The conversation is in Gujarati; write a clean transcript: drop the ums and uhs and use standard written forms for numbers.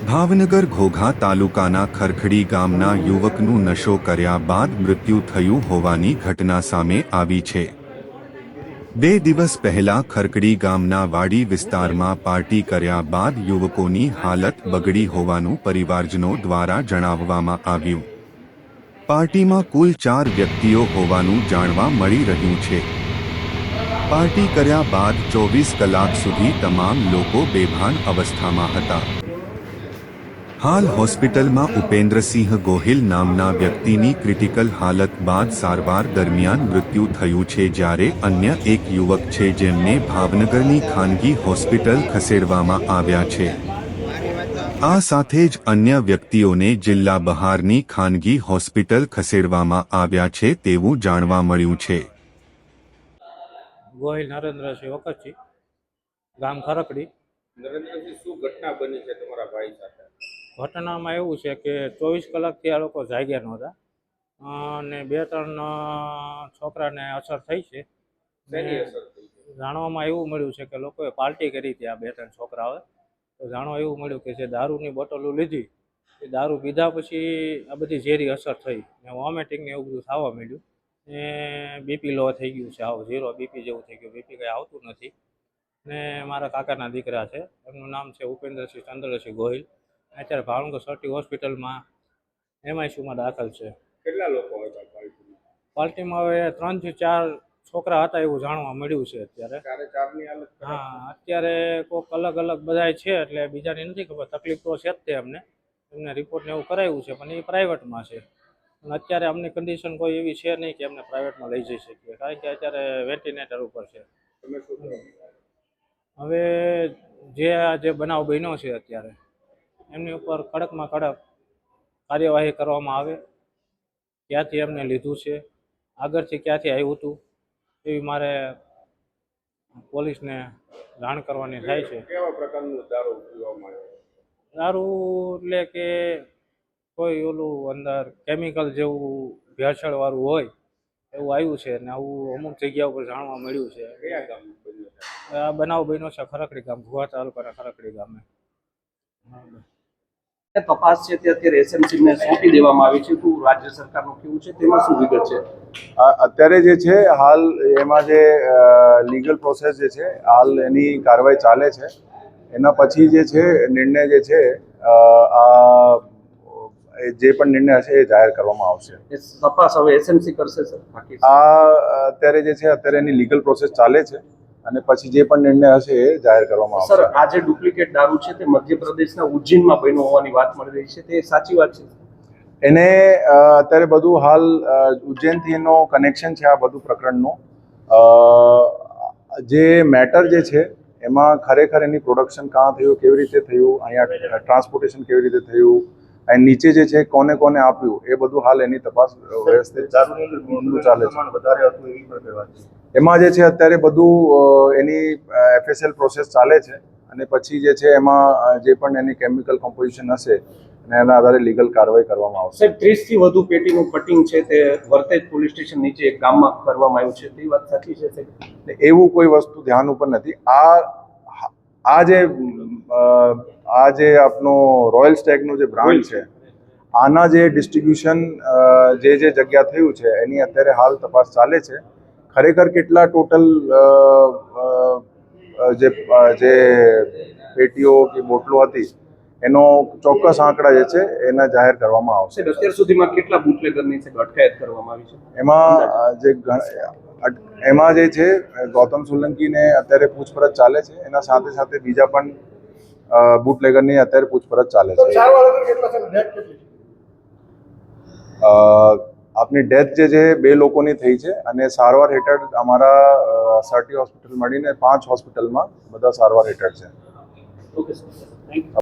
ભાવનગર ઘોઘા તાલુકાના ખરખડી ગામના યુવકનું નશો કર્યા બાદ મૃત્યુ થયું હોવાની ઘટના સામે આવી છે। 2 દિવસ પહેલા ખરખડી ગામના વાડી વિસ્તારમાં પાર્ટી કર્યા બાદ યુવકોની હાલત બગડી હોવાનું પરિવારજનો દ્વારા જણાવવામાં આવ્યું। પાર્ટીમાં કુલ 4 વ્યક્તિઓ હોવાનું જાણવા મળી રહ્યું છે। પાર્ટી કર્યા બાદ 24 કલાક સુધી તમામ લોકો બેભાન અવસ્થામાં હતા। હાલ હોસ્પિટલમાં ઉપેન્દ્રસિંહ ગોહિલ નામના વ્યક્તિની ક્રિટિકલ હાલત બાદ સારવાર દરમિયાન મૃત્યુ થયું છે, જ્યારે અન્ય એક યુવક છે જેમને ભાવનગરની ખાનગી હોસ્પિટલ ખસેડવામાં આવ્યા છે। આ સાથે જ અન્ય વ્યક્તિઓને જિલ્લા બહારની ખાનગી હોસ્પિટલ ખસેડવામાં આવ્યા છે તેવું જાણવા મળ્યું છે। ગોહિલ નરેન્દ્રસિંહ વખતજી, ગામ ખરકડી। નરેન્દ્રસિંહ, શું ઘટના બની છે તમારા ભાઈ સાથે? ઘટનામાં એવું છે કે 24 કલાકથી આ લોકો જાગ્યા નહોતા અને 2-3 છોકરાને અસર થઈ છે। શેની અસર થઈ છે? જાણવામાં એવું મળ્યું છે કે લોકોએ પાર્ટી કરી હતી આ 2-3 છોકરાઓએ। તો જાણવા એવું મળ્યું કે જે દારૂની બોટલો લીધી એ દારૂ પીધા પછી આ બધી ઝેરી અસર થઈ ને વોમિટિંગ ને એવું બધું થવા માંડ્યું ને બીપી લો થઈ ગયું છે, આવું 0 બીપી જેવું થઈ ગયું, બીપી કંઈ આવતું નથી। ને મારા કાકાના દીકરા છે, એમનું નામ છે ઉપેન્દ્રસિંહ ચંદ્રસિંહ ગોહિલ। અત્યારે ભાવનગર સર્ટી હોસ્પિટલમાં MICUમાં દાખલ છે। કેટલા લોકો હતા પાર્ટીમાં? પાર્ટીમાં હવે 3 થી 4 છોકરા હતા એવું જાણવા મળ્યું છે અત્યારે। ચારની હાલત ખરાબ? હા, અત્યારે કોઈક અલગ અલગ બધાય છે, એટલે બીજાની નથી ખબર। તકલીફ તો છે જ તે એમને રિપોર્ટ ને એવું કરાવ્યું છે, પણ એ પ્રાઇવેટમાં છે। અને અત્યારે અમની કન્ડિશન કોઈ એવી છે નહીં કે એમને પ્રાઇવેટમાં લઈ જઈ શકીએ, કારણ કે અત્યારે વેન્ટિલેટર ઉપર છે। તમે શું કરો? હવે જે બનાવ બન્યો છે અત્યારે એમની ઉપર કડકમાં કડક કાર્યવાહી કરવામાં આવે। ક્યાંથી એમને લીધું છે, આગળથી ક્યાંથી આવ્યું હતું, એવી મારે પોલીસને જાણ કરવાની થાય છે। કેવા પ્રકારનું દારૂ પીવામાં આવે? દારૂ એટલે કે કોઈ ઓલું અંદર કેમિકલ જેવું ભેળસેળવાળું હોય એવું આવ્યું છે ને આવું અમુક જગ્યા ઉપર જાણવા મળ્યું છે। કયા ગામ બન્યો છે? આ બનાવ બન્યો છે ખરકડી ગામ, ઘોઘા તાલુકાના ખરકડી ગામે। તપાસ છે તે અત્યારે SMC ને સોંપી દેવામાં આવી છે, તો રાજ્ય સરકારનું કેવું છે તેમાં શું વિગત છે? અત્યારે જે છે હાલ એમાં જે લીગલ પ્રોસેસ જે છે હાલ એની કાર્યવાહી ચાલે છે। એના પછી જે છે નિર્ણય જે છે આ જે પણ નિર્ણય હશે એ જાહેર કરવામાં આવશે। તપાસ હવે SMC કરશે સર? અત્યારે જે છે અત્યારે એની લીગલ પ્રોસેસ ચાલે છે અને પછી જે પણ નિર્ણય હશે એ જાહેર કરવામાં આવશે। સર, આ જે ડુપ્લિકેટ દારૂ છે તે મધ્યપ્રદેશના ઉજ્જૈનમાં બન્યો હોવાની વાત મળી રહી છે, તે સાચી વાત છે? એને અત્યારે બધું હાલ ઉજ્જૈનથી એનો કનેક્શન છે આ બધું પ્રકરણનું। જે મેટર જે છે એમાં ખરેખર એની પ્રોડક્શન ક્યાં થયું, કેવી રીતે થયું, અહીંયા ટ્રાન્સપોર્ટેશન કેવી રીતે થયું, અને નીચે જે છે કોને કોને આપ્યું, એ બધું હાલ એની તપાસ વ્યવસ્થિત ચાલે છે। એમાં જે છે અત્યારે બધું એની FSL પ્રોસેસ ચાલે છે અને પછી જે છે એમાં જે પણ એની કેમિકલ કમ્પોઝિશન હશે અને એના આધારે લીગલ કાર્યવાહી કરવામાં આવશે। સાહેબ, 30 થી વધુ પેટીનું કટિંગ છે તે વર્તેજ પોલીસ સ્ટેશન નીચે એક ગામમાં કરવામાં આવ્યું છે, તે વાત સાચી છે સાહેબ? એવું કોઈ વસ્તુ ધ્યાન ઉપર નથી। આ જે આપનો રોયલ સ્ટેગનું જે બ્રાન્ડ છે આના જે ડિસ્ટ્રીબ્યુશન જે જગ્યા થયું છે એની અત્યારે હાલ તપાસ ચાલે છે। ખરેખર કેટલા ટોટલ જે પેટીઓ કે બોટલો હતી એનો ચોક્કસ આંકડા જે છે એના જાહેર કરવામાં આવશે। અત્યાર સુધીમાં કેટલા બુટલેગરની અટકાયત કરવામાં આવી છે? એમાં જે છે ગૌતમ સોલંકીને અત્યારે પૂછપરછ ચાલે છે, એના સાથે સાથે બીજા પણ બુટલેગરની અત્યારે પૂછપરછ ચાલે છે। આપની ડેથ જે છે 2 લોકોની થઈ છે અને સારવાર હેઠળ અમારા સર્ટી હોસ્પિટલ મળીને 5 હોસ્પિટલમાં બધા સારવાર હેઠળ છે। Okay sir, thank you.